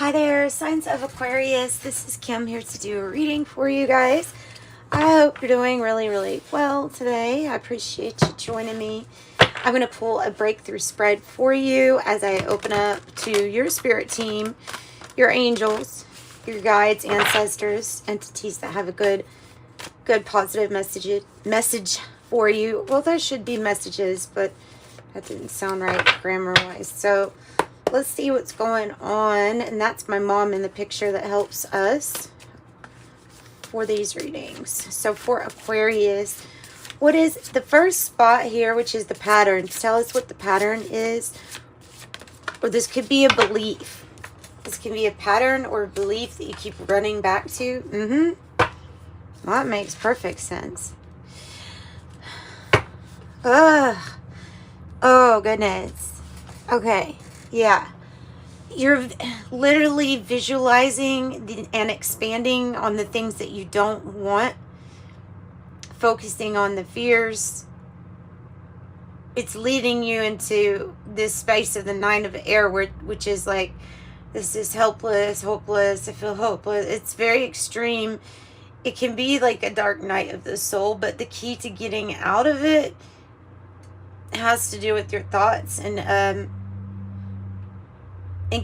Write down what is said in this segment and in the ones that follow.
Hi there, signs of Aquarius. This is Kim here to do a reading for you guys. I hope you're doing really well today. I appreciate you joining me. I'm going to pull a breakthrough spread for you as I open up to your spirit team, your angels, your guides, ancestors, entities that have a good positive message for you. Well, there should be messages, but that didn't sound right grammar-wise. So let's see what's going on. And that's my mom in the picture that helps us for these readings. So for Aquarius, what is the first spot here, which is the patterns? Tell us what the pattern is. Or this could be a belief. This can be a pattern or a belief that you keep running back to. Well, that makes perfect sense. Ugh. Oh, goodness. Okay. Yeah. You're literally visualizing and expanding on the things that you don't want. Focusing on the fears. It's leading you into this space of the Nine of Air, which is like, this is helpless, hopeless, I feel hopeless. It's very extreme. It can be like a dark night of the soul, but the key to getting out of it has to do with your thoughts and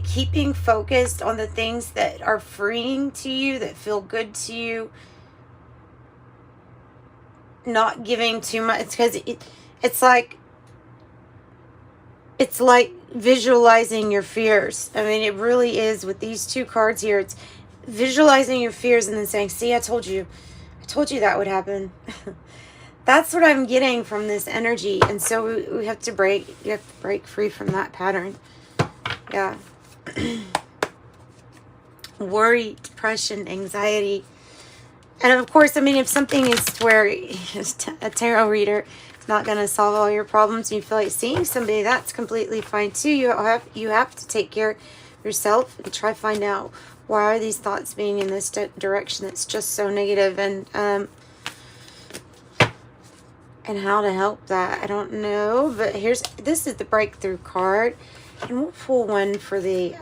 keeping focused on the things that are freeing to you, that feel good to you. Not giving too much, because it's like visualizing your fears. I mean, it really is with these two cards here. It's visualizing your fears and then saying, see, I told you that would happen. That's what I'm getting from this energy. And so we have to break free from that pattern. Yeah. Worry, depression, anxiety. And of course, I mean, if something is where a tarot reader is not going to solve all your problems and you feel like seeing somebody, that's completely fine too. You have to take care of yourself and try to find out, why are these thoughts being in this direction that's just so negative, and how to help that. I don't know, but this is the breakthrough card, and we'll pull one for the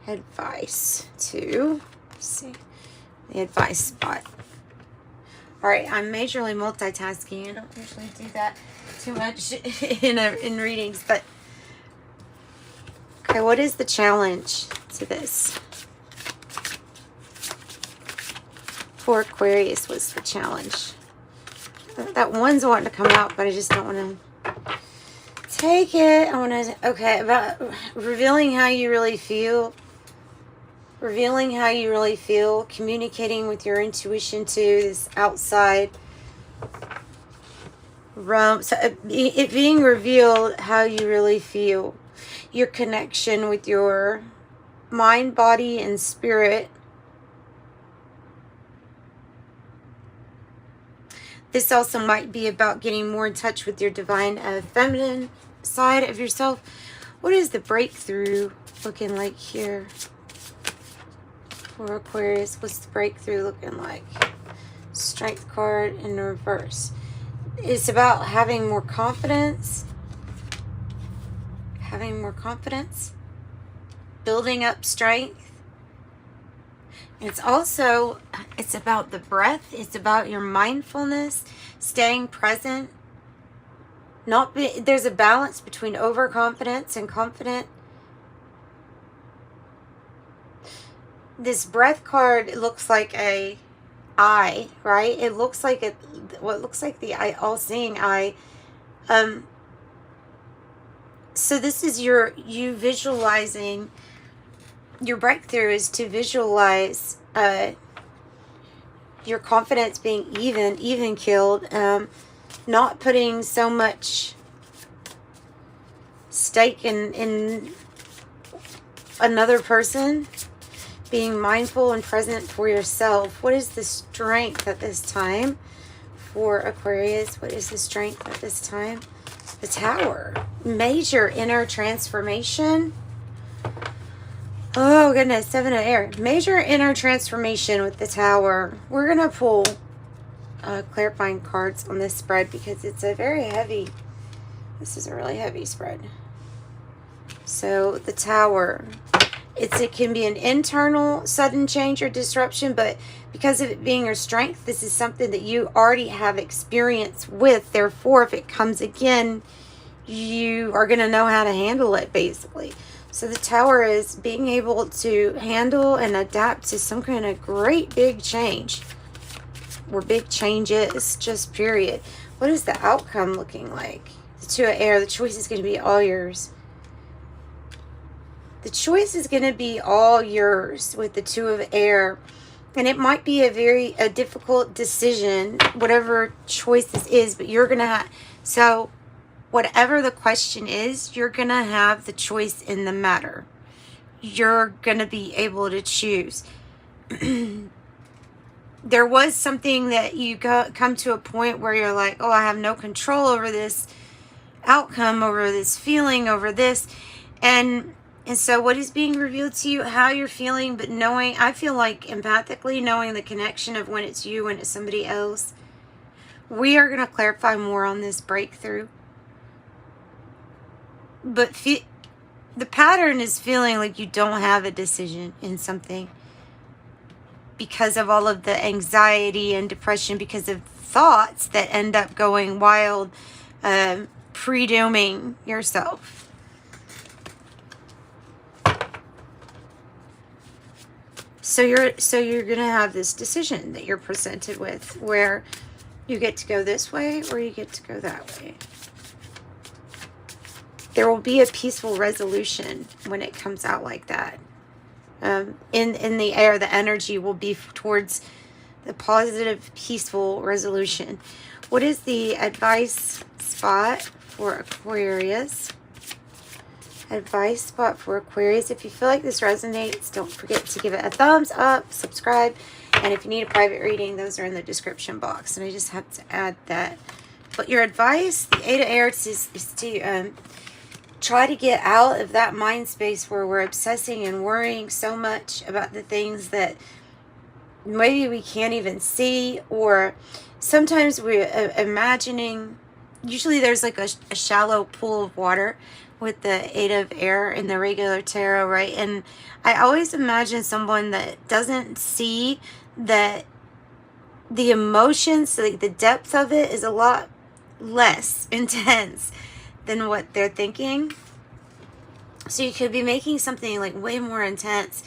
advice too. Let's see the advice spot. All right, I'm majorly multitasking. I don't usually do that too much in readings, but okay, what is the challenge to this? For Aquarius, what's the challenge? That one's wanting to come out, but I just don't want to take it. I want to, okay, about revealing how you really feel. Revealing how you really feel. Communicating with your intuition to this outside realm. So it being revealed how you really feel. Your connection with your mind, body, and spirit. This also might be about getting more in touch with your divine feminine side of yourself. What is the breakthrough looking like here for Aquarius? What's the breakthrough looking like? Strength card in reverse. It's about having more confidence. Having more confidence. Building up strength. It's about the breath. It's about your mindfulness, staying present. There's a balance between overconfidence and confident. This breath card looks like a eye, right? It looks like what looks like the eye, all-seeing eye. So this is you visualizing. Your breakthrough is to visualize your confidence being even keeled, not putting so much stake in another person, being mindful and present for yourself. What is the strength at this time for Aquarius? What is the strength at this time? The Tower. Major inner transformation. Oh, goodness. Seven of Air. Major inner transformation with the Tower. We're going to pull clarifying cards on this spread because it's a very heavy. This is a really heavy spread. So, the Tower. It can be an internal sudden change or disruption, but because of it being your strength, this is something that you already have experience with. Therefore, if it comes again, you are going to know how to handle it, basically. So the Tower is being able to handle and adapt to some kind of great big change, or big changes, just period. What is the outcome looking like? The Two of Air, the choice is going to be all yours. The choice is going to be all yours with the Two of Air. And it might be a difficult decision, whatever choice this is, but you're going to have, so whatever the question is, you're going to have the choice in the matter. You're going to be able to choose. There was something that you come to a point where you're like, oh, I have no control over this outcome, over this feeling, over this. And so what is being revealed to you, how you're feeling, but knowing, I feel like empathically knowing the connection of when it's you and it's somebody else. We are going to clarify more on this breakthrough. But the pattern is feeling like you don't have a decision in something because of all of the anxiety and depression, because of thoughts that end up going wild, pre-dooming yourself. So you're going to have this decision that you're presented with where you get to go this way or you get to go that way. There will be a peaceful resolution when it comes out like that. In the air, the energy will be towards the positive, peaceful resolution. What is the advice spot for Aquarius? Advice spot for Aquarius. If you feel like this resonates, don't forget to give it a thumbs up, subscribe, and if you need a private reading, those are in the description box. And I just have to add that. But your advice, the Eight of Air, is to try to get out of that mind space where we're obsessing and worrying so much about the things that maybe we can't even see, or sometimes we're imagining. Usually there's like a shallow pool of water with the Eight of Air in the regular tarot, right? And I always imagine someone that doesn't see that the emotions, like the depth of it, is a lot less intense than what they're thinking. So you could be making something like way more intense,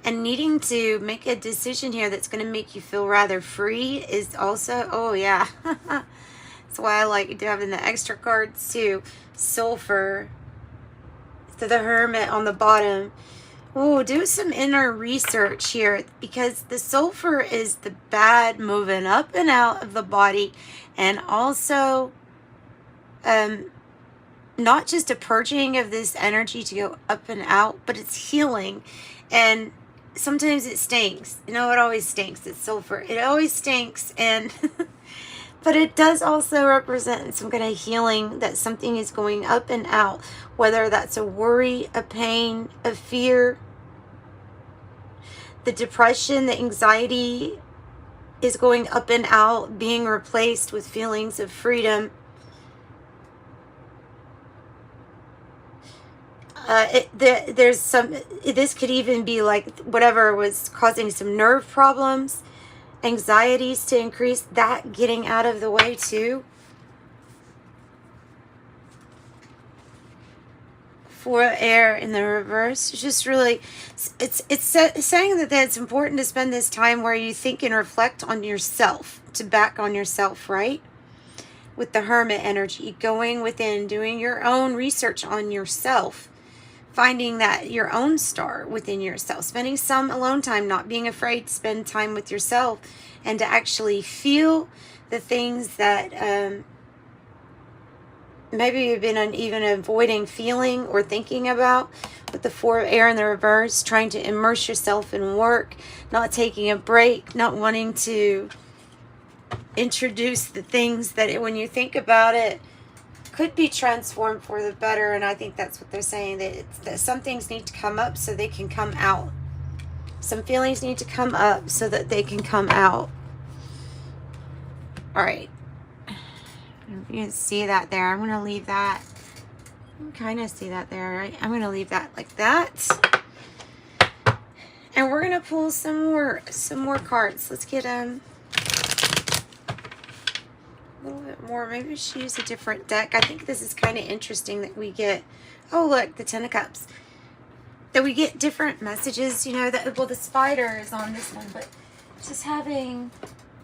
and needing to make a decision here that's going to make you feel rather free is also, oh yeah. That's why I like having the extra cards too. Sulfur. So the Hermit on the bottom. Oh, do some inner research here, because the sulfur is the bad moving up and out of the body, and also not just a purging of this energy to go up and out, but it's healing. And sometimes it stinks. You know, it always stinks. It's sulfur. It always stinks. And but it does also represent some kind of healing, that something is going up and out, whether that's a worry, a pain, a fear. The depression, the anxiety is going up and out, being replaced with feelings of freedom. There's some, this could even be like whatever was causing some nerve problems, anxieties to increase, that getting out of the way too. For air in the reverse, just really, it's saying that it's important to spend this time where you think and reflect on yourself, to back on yourself, right? With the Hermit energy, going within, doing your own research on yourself, finding that your own star within yourself, spending some alone time, not being afraid to spend time with yourself, and to actually feel the things that maybe you've been even avoiding feeling or thinking about. With the Four of Air in the reverse, trying to immerse yourself in work, not taking a break, not wanting to introduce the things that when you think about it could be transformed for the better. And I think that's what they're saying, that some things need to come up so they can come out. Some feelings need to come up so that they can come out. All right. You can see that there. I'm going to leave that. You can kind of see that there, right? I'm going to leave that like that. gonna pull some more cards. Let's get a little bit more. Maybe we should use a different deck. I think this is kind of interesting that we get, oh look, the Ten of Cups. That we get different messages, you know, that, well, the spider is on this one, but just having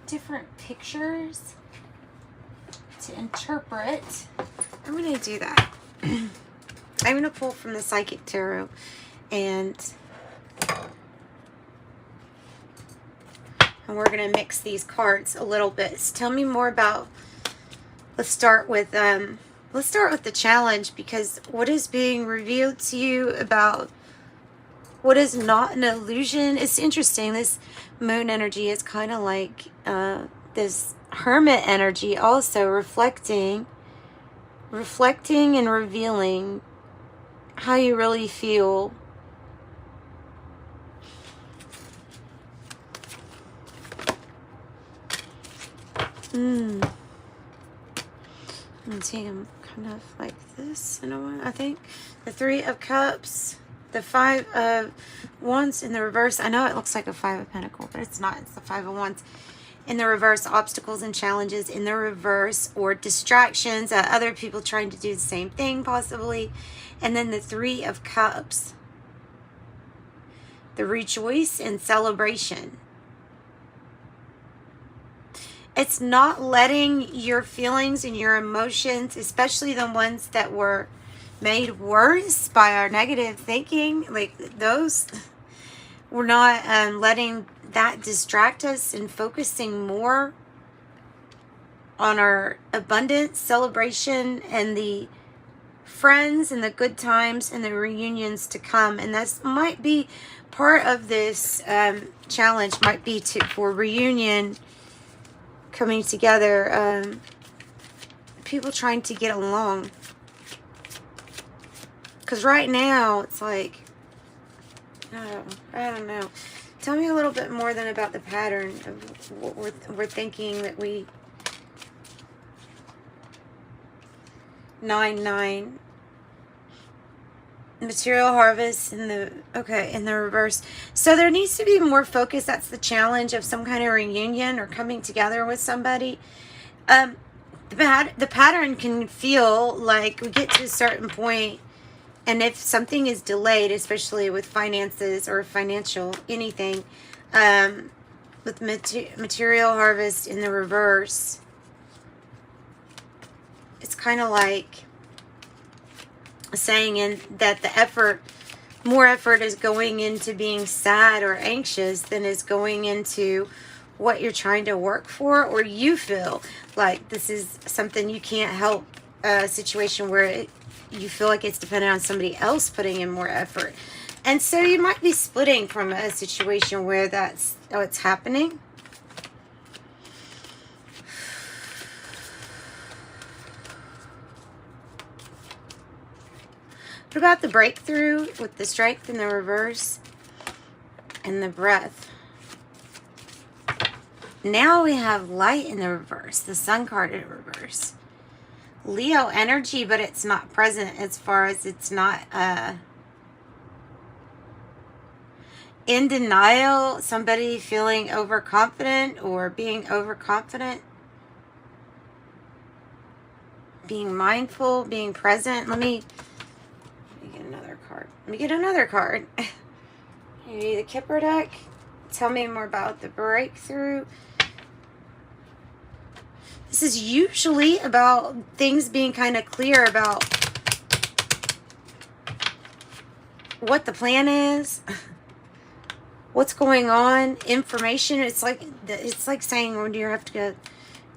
different pictures to interpret. I'm going to do that. I'm going to pull from the Psychic Tarot, and we're going to mix these cards a little bit. So tell me more about, let's start with the challenge, because what is being revealed to you about what is not an illusion? It's interesting. This moon energy is kind of like this hermit energy, also reflecting and revealing how you really feel. I'm gonna take them kind of like this, you know, I think. The Three of Cups. The Five of Wands in the reverse. I know it looks like a Five of Pentacles, but it's not. It's the Five of Wands in the reverse. Obstacles and challenges in the reverse, or distractions. Other people trying to do the same thing, possibly. And then the Three of Cups. The rejoice and celebration. It's not letting your feelings and your emotions, especially the ones that were made worse by our negative thinking, like those, we're not letting that distract us and focusing more on our abundance, celebration, and the friends and the good times and the reunions to come. And that might be part of this challenge, might be for reunion, coming together, people trying to get along. Because right now, it's like, I don't know. Tell me a little bit more than about the pattern of what we're thinking that we... 9-9. Material harvest in the, okay, in the reverse. So there needs to be more focus. That's the challenge of some kind of reunion or coming together with somebody. The pattern can feel like we get to a certain point, and if something is delayed, especially with finances or financial anything, with material harvest in the reverse, it's kind of like saying that the more effort is going into being sad or anxious than is going into what you're trying to work for, or you feel like this is something you can't help, a situation where you feel like it's dependent on somebody else putting in more effort. And so you might be splitting from a situation where that's what's happening. What about the breakthrough with the strength in the reverse and the breath? Now we have light in the reverse, the sun card in reverse. Leo energy, but it's not present as far as it's not in denial, somebody feeling overconfident or being overconfident. Being mindful, being present. Let me get another card. Let me get another card. Maybe the Kipper deck. Tell me more about the breakthrough. This is usually about things being kind of clear about what the plan is, what's going on, information. It's like saying when you have to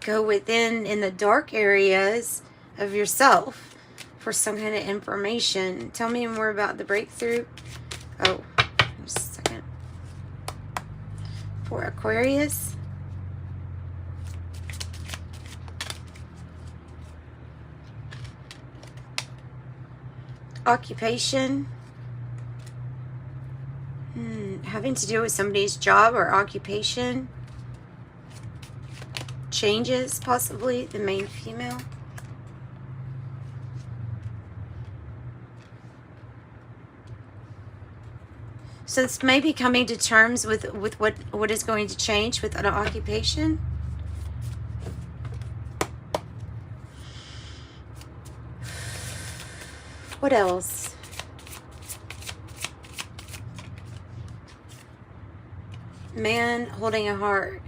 go within in the dark areas of yourself for some kind of information. Tell me more about the breakthrough. Oh, just a second. For Aquarius. Occupation. Having to do with somebody's job or occupation. Changes, possibly, the main female. So it's maybe coming to terms with what is going to change with an occupation. What else? Man holding a heart.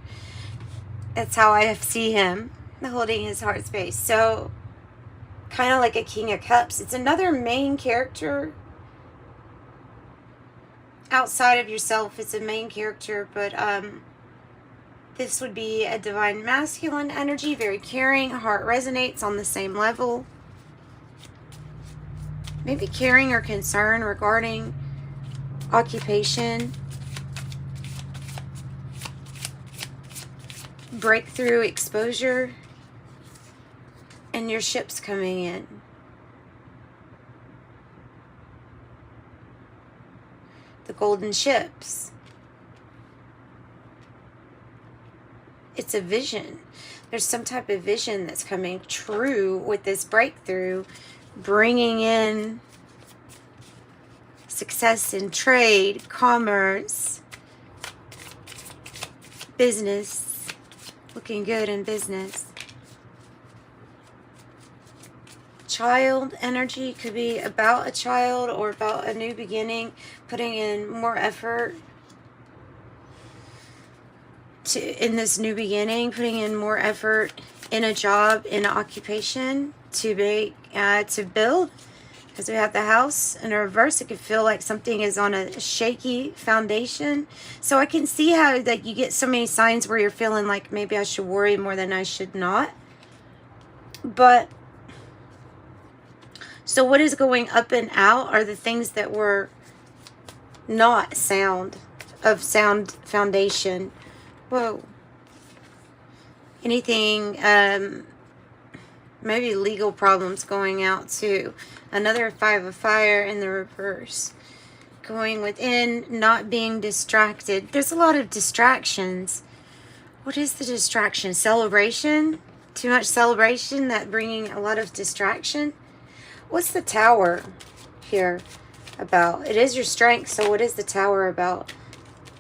That's how I see him, holding his heart space. So kind of like a King of Cups. It's another main character outside of yourself. It's a main character, but this would be a divine masculine energy, very caring. Heart resonates on the same level. Maybe caring or concern regarding occupation. Breakthrough, exposure, and your ship's coming in. The golden ships. It's a vision. There's some type of vision that's coming true with this breakthrough, bringing in success in trade, commerce, business. Looking good in business. Child energy could be about a child or about a new beginning, putting in more effort in this new beginning, putting in more effort in a job, in an occupation to make, to build. Because we have the house in a reverse, it could feel like something is on a shaky foundation. So I can see how that you get so many signs where you're feeling like maybe I should worry more than I should not. But so what is going up and out are the things that were not sound foundation. Whoa. Anything, maybe legal problems going out too. Another 5 of fire in the reverse. Going within, not being distracted. There's a lot of distractions. What is the distraction? Celebration? Too much celebration, that bringing a lot of distraction. What's the Tower here about? It is your strength, so what is the Tower about?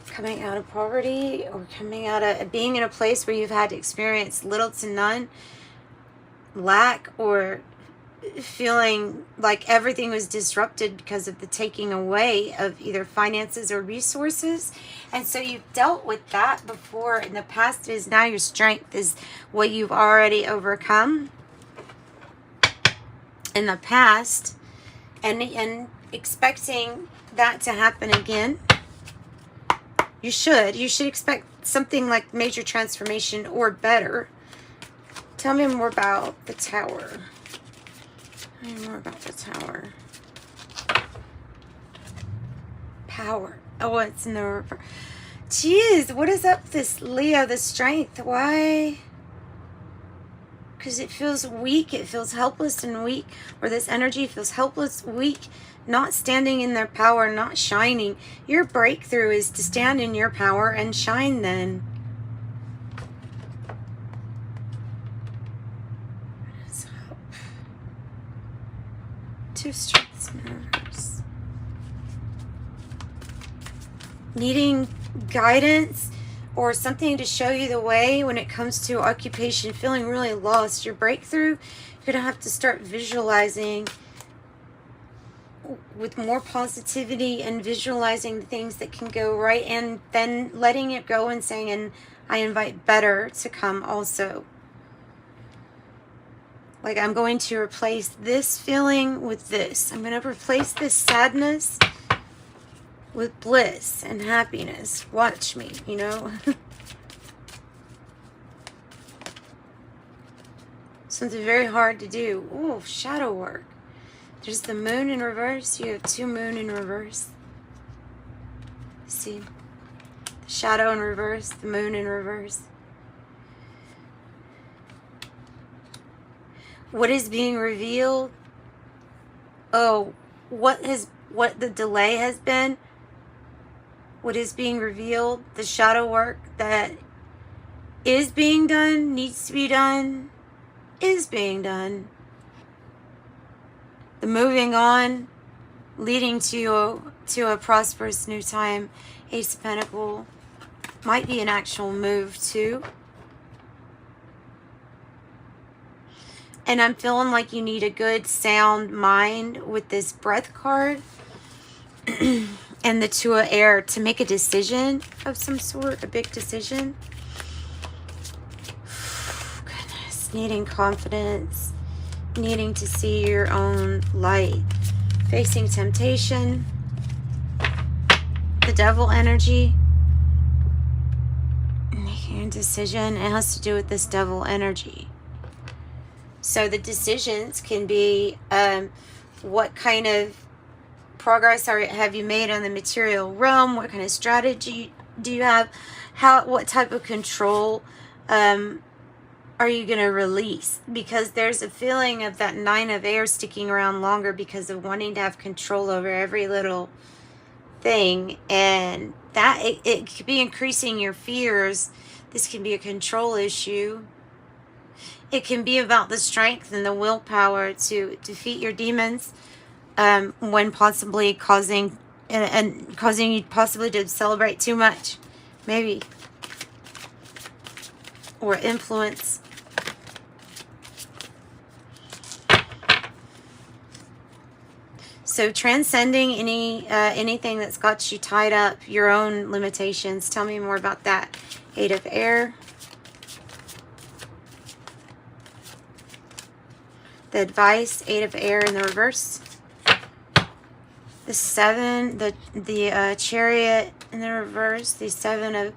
Coming out of poverty or coming out of being in a place where you've had to experience little to none lack, or feeling like everything was disrupted because of the taking away of either finances or resources. And so you've dealt with that before in the past. Is now your strength is what you've already overcome in the past, and expecting that to happen again. You should expect something like major transformation or better. Tell me more about the Tower. Tell me more about the Tower. Power. Oh, it's in the reverse. Jeez, what is up this Leo, the strength? Why? Because it feels weak. It feels helpless and weak. Or this energy feels helpless, weak, not standing in their power, not shining. Your breakthrough is to stand in your power and shine then. Two strengths in reverse. Needing guidance or something to show you the way when it comes to occupation, feeling really lost. Your breakthrough, you're going to have to start visualizing with more positivity and visualizing the things that can go right, and then letting it go and saying, and I invite better to come also. Like, I'm going to replace this feeling with this. I'm going to replace this sadness with bliss and happiness. Watch me, you know. Something very hard to do. Oh, shadow work. There's the moon in reverse. You have 2 moon in reverse. See? The shadow in reverse, the moon in reverse. What is being revealed? Oh, what the delay has been? What is being revealed? The shadow work that is being done, needs to be done, is being done. The moving on, leading to to a prosperous new time. Ace of Pentacles might be an actual move too. And I'm feeling like you need a good sound mind with this Breath card and the Two of Air to make a decision of some sort, a big decision. Goodness, needing confidence, needing to see your own light, facing temptation, the Devil energy, making a decision. It has to do with this Devil energy. So the decisions can be what kind of progress have you made on the material realm? What kind of strategy do you have? What type of control are you going to release? Because there's a feeling of that Nine of Air sticking around longer because of wanting to have control over every little thing. And that it could be increasing your fears. This can be a control issue. It can be about the strength and the willpower to defeat your demons, when possibly causing you possibly to celebrate too much, maybe, or influence. So transcending anything that's got you tied up, your own limitations. Tell me more about that. Eight of Air. The Advice, Eight of Air in the reverse. The Seven, the Chariot in the reverse. The Seven of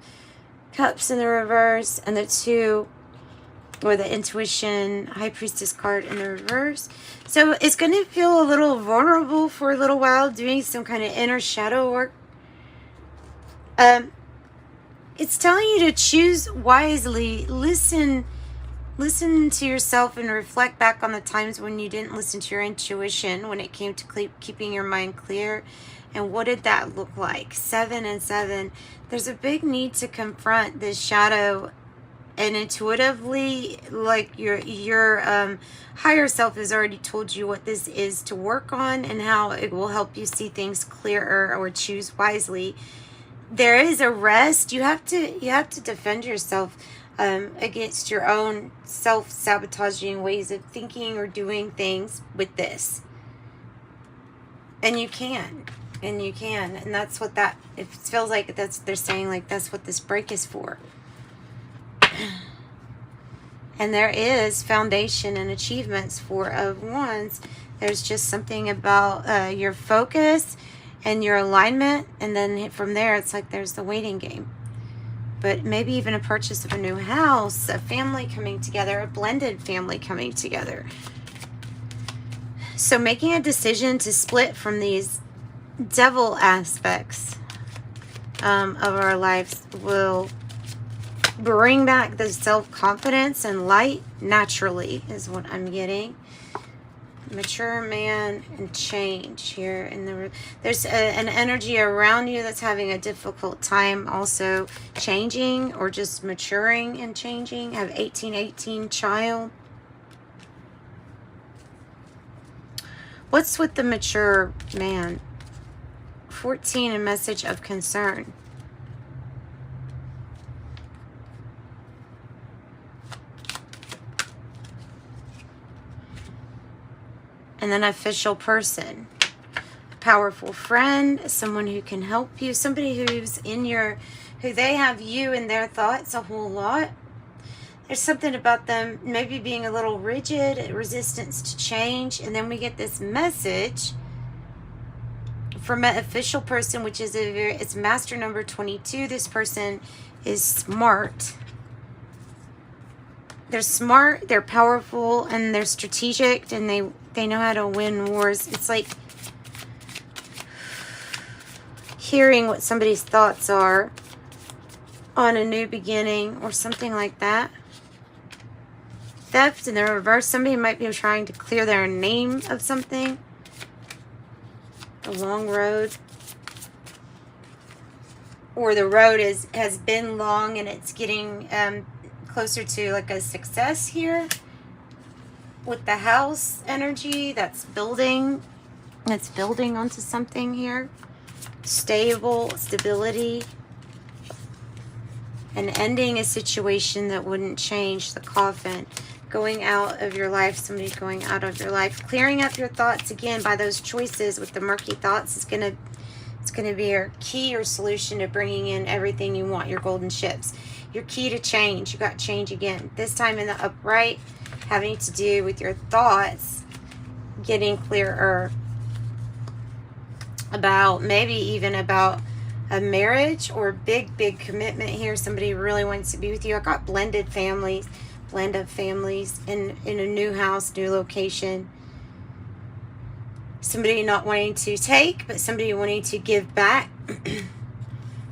Cups in the reverse. And the Two, or the Intuition, High Priestess card in the reverse. So it's going to feel a little vulnerable for a little while, doing some kind of inner shadow work. It's telling you to choose wisely. Listen to yourself and reflect back on the times when you didn't listen to your intuition when it came to keeping your mind clear. And what did that look like? 7 and 7. There's a big need to confront this shadow, and intuitively, like your higher self has already told you what this is to work on and how it will help you see things clearer or choose wisely. There is a rest. You have to defend yourself against your own self-sabotaging ways of thinking or doing things with this. And you can. And that's what it feels like. They're saying like that's what this break is for. And there is foundation and achievements for of Wands. There's just something about your focus and your alignment, and then from there it's like there's the waiting game. But maybe even a purchase of a new house, a family coming together, a blended family coming together. So making a decision to split from these devil aspects of our lives will bring back the self-confidence and light naturally, is what I'm getting. Mature man and change here. There's an energy around you that's having a difficult time also changing or just maturing and changing. I have 1818 child. What's with the mature man? 14, a message of concern. And then official person, powerful friend, someone who can help you, somebody who's who they have you in their thoughts a whole lot. There's something about them maybe being a little rigid, resistance to change. And then we get this message from an official person, which is it's master number 22. This person is smart. They're smart, they're powerful, and they're strategic, and they know how to win wars. It's like hearing what somebody's thoughts are on a new beginning or something like that. Theft in the reverse. Somebody might be trying to clear their name of something. A long road. Or the road has been long and it's getting closer to like a success here. With the house energy that's building onto something here. stability, and ending a situation that wouldn't change, the coffin, going out of your life, somebody going out of your life, clearing up your thoughts again by those choices with the murky thoughts is gonna be your key, your solution to bringing in everything you want, your golden ships. Your key to change. You got change again. This time in the upright, having to do with your thoughts getting clearer about, maybe even about a marriage or big commitment here. Somebody really wants to be with you. I got blend of families in a new house, new location. Somebody not wanting to take, but somebody wanting to give back.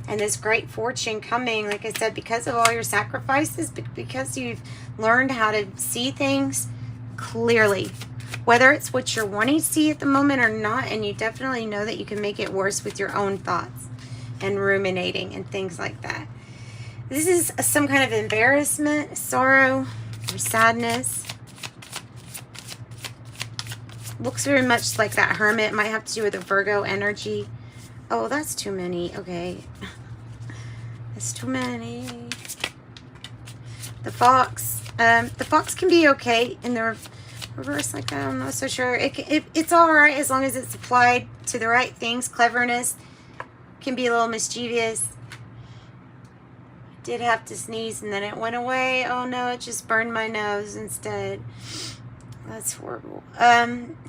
And this great fortune coming, like I said, because of all your sacrifices, because you've learned how to see things clearly, whether it's what you're wanting to see at the moment or not. And you definitely know that you can make it worse with your own thoughts and ruminating and things like that. This is some kind of embarrassment, sorrow, or sadness. Looks very much like that Hermit. It might have to do with the Virgo energy. Oh, that's too many. Okay. That's too many. The Fox. The Fox can be okay in the reverse like that. I'm not so sure. It's all right as long as it's applied to the right things. Cleverness can be a little mischievous. Did have to sneeze and then it went away. Oh no, it just burned my nose instead. That's horrible.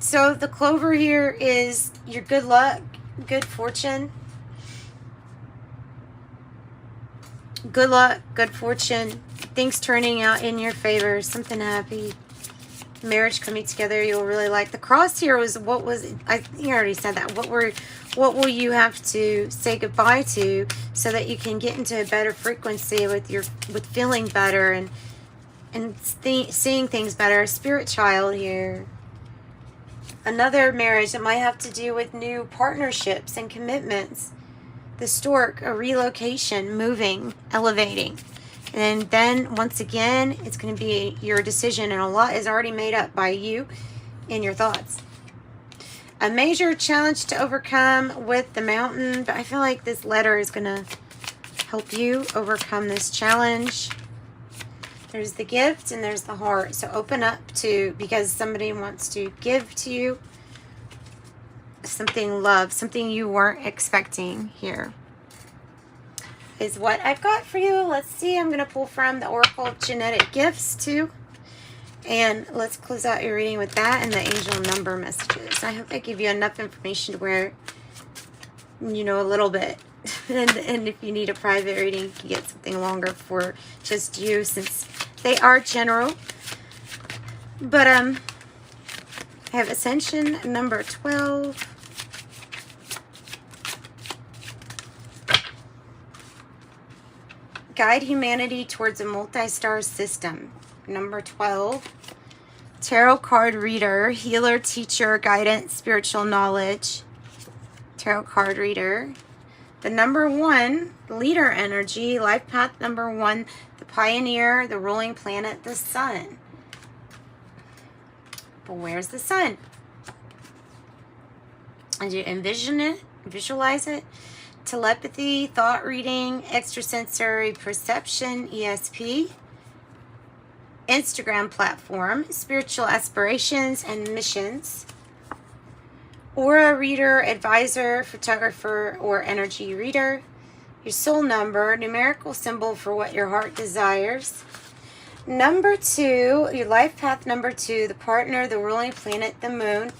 So the clover here is your good luck, good fortune. Good luck, good fortune. Things turning out in your favor. Something happy. Marriage coming together you'll really like. The cross here was what was, you already said that. What will you have to say goodbye to so that you can get into a better frequency with feeling better and seeing things better. Spirit child here. Another marriage that might have to do with new partnerships and commitments. The stork, a relocation, moving, elevating. And then once again, it's going to be your decision, and a lot is already made up by you in your thoughts. A major challenge to overcome with the mountain, but I feel like this letter is going to help you overcome this challenge. There's the gift and there's the heart. So open up to, because somebody wants to give to you something love, something you weren't expecting here. Is what I've got for you. Let's see. I'm going to pull from the Oracle Genetic Gifts too. And let's close out your reading with that and the angel number messages. I hope I give you enough information to where you know a little bit. and if you need a private reading, you can get something longer for just you, since they are general. But I have Ascension number 12. Guide humanity towards a multi-star system. Number 12. Tarot card reader, healer, teacher, guidance, spiritual knowledge. Tarot card reader. The number 1, leader energy, life path number 1, the pioneer, the ruling planet, the sun. But where's the sun? And you envision it, visualize it. Telepathy, thought reading, extrasensory perception, ESP, Instagram platform, spiritual aspirations and missions, aura reader, advisor, photographer, or energy reader, your soul number, numerical symbol for what your heart desires. Number 2, your life path number 2, the partner, the ruling planet, the moon.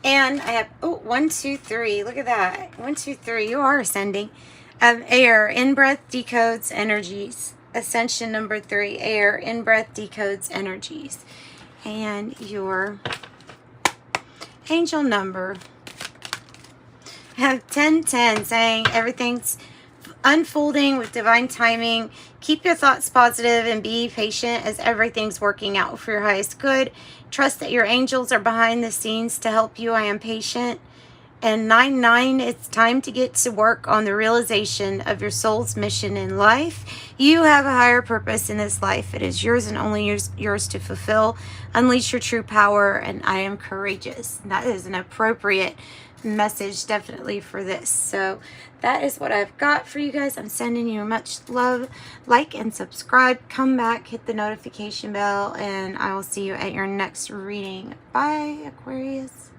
And I have, 1, 2, 3. Look at that. 1, 2, 3. You are ascending. Air, in-breath decodes energies. Ascension number 3. Air, in-breath decodes energies. And your angel number. I have 1010 saying everything's unfolding with divine timing. Keep your thoughts positive and be patient as everything's working out for your highest good. Trust that your angels are behind the scenes to help you. I am patient. And 9-9, it's time to get to work on the realization of your soul's mission in life. You have a higher purpose in this life. It is yours and only yours to fulfill. Unleash your true power, and I am courageous. That is an appropriate message definitely for this. So that is what I've got for you guys. I'm sending you much love. Like and subscribe. Come back, hit the notification bell, and I will see you at your next reading. Bye, Aquarius.